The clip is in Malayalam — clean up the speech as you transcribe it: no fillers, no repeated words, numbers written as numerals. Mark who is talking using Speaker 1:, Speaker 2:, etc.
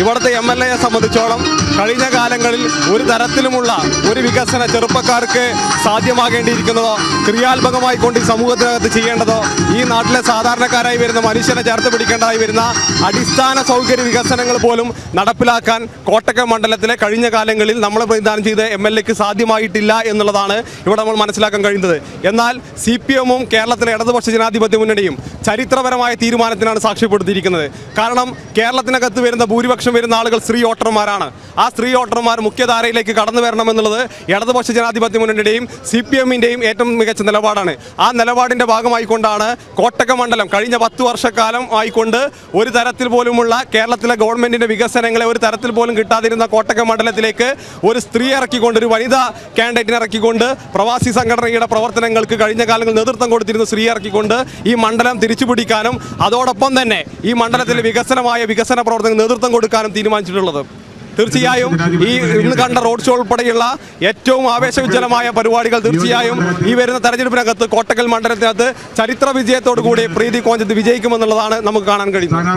Speaker 1: ഇവിടുത്തെ MLA സംബന്ധിച്ചോളം കഴിഞ്ഞ കാലങ്ങളിൽ ഒരു തരത്തിലുമുള്ള ഒരു വികസന ചെറുപ്പക്കാർക്ക് സാധ്യമാകേണ്ടിയിരിക്കുന്നതോ ക്രിയാത്മകമായി കൊണ്ട് ഈ സമൂഹത്തിനകത്ത് ചെയ്യേണ്ടതോ ഈ നാട്ടിലെ സാധാരണക്കാരായി വരുന്ന മനുഷ്യനെ ചേർത്ത് പിടിക്കേണ്ടതായി വരുന്ന അടിസ്ഥാന സൗകര്യ വികസനങ്ങൾ പോലും നടപ്പിലാക്കാൻ കോട്ടക്കൽ മണ്ഡലത്തിലെ കഴിഞ്ഞ കാലങ്ങളിൽ നമ്മൾ പ്രതിദാനം ചെയ്ത MLAക്ക് സാധ്യമായിട്ടില്ല എന്നുള്ളതാണ് ഇവിടെ നമ്മൾ മനസ്സിലാക്കാൻ കഴിയുന്നത്. എന്നാൽ CPM-ഉം കേരളത്തിലെ ഇടതുപക്ഷ ജനാധിപത്യ മുന്നണിയും ചരിത്രപരമായ തീരുമാനത്തിനാണ് സാക്ഷ്യപ്പെടുത്തിയിരിക്കുന്നത്. കാരണം കേരളത്തിനകത്ത് വരുന്ന ഭൂരിപക്ഷം വരുന്ന ആളുകൾ സ്ത്രീ വോട്ടർമാരാണ്. ആ സ്ത്രീ വോട്ടർമാർ മുഖ്യധാരയിലേക്ക് കടന്നു വരണമെന്നുള്ളത് ഇടതുപക്ഷ ജനാധിപത്യ മുന്നണിയുടെയും CPM-ന്റെയും ഏറ്റവും മികച്ച നിലപാടാണ്. ആ നിലപാടിൻ്റെ ഭാഗമായിക്കൊണ്ടാണ് കോട്ടക്കൽ മണ്ഡലം കഴിഞ്ഞ 10 വർഷക്കാലം ആയിക്കൊണ്ട് ഒരു തരത്തിൽ പോലുമുള്ള കേരളത്തിലെ ഗവൺമെൻറ്റിൻ്റെ വികസനങ്ങളെ ഒരു തരത്തിൽ പോലും കിട്ടാതിരുന്ന കോട്ടക്കൽ മണ്ഡലത്തിലേക്ക് ഒരു സ്ത്രീ ഇറക്കിക്കൊണ്ട്, ഒരു വനിതാ കാൻഡിഡേറ്റിനെ ഇറക്കിക്കൊണ്ട്, പ്രവാസി സംഘടനയുടെ പ്രവർത്തനങ്ങൾക്ക് കഴിഞ്ഞ കാലങ്ങളിൽ നേതൃത്വം കൊടുത്തിരുന്ന സ്ത്രീ ഇറക്കിക്കൊണ്ട് ഈ മണ്ഡലം തിരിച്ചുപിടിക്കാനും അതോടൊപ്പം തന്നെ ഈ മണ്ഡലത്തിലെ വികസന പ്രവർത്തനങ്ങൾ നേതൃത്വം കൊടുക്കാനും തീരുമാനിച്ചിട്ടുള്ളത്. തീർച്ചയായും ഈ ഇന്ന് കണ്ട റോഡ് ഷോ ഉൾപ്പെടെയുള്ള ഏറ്റവും ആവേശോജ്വലമായ പരിപാടികൾ തീർച്ചയായും ഈ വരുന്ന തെരഞ്ഞെടുപ്പിനകത്ത് കോട്ടക്കൽ മണ്ഡലത്തിനകത്ത് ചരിത്ര വിജയത്തോടു കൂടി പ്രീതി കോഞ്ചത്ത് വിജയിക്കുമെന്നുള്ളതാണ് നമുക്ക് കാണാൻ കഴിയുന്നത്.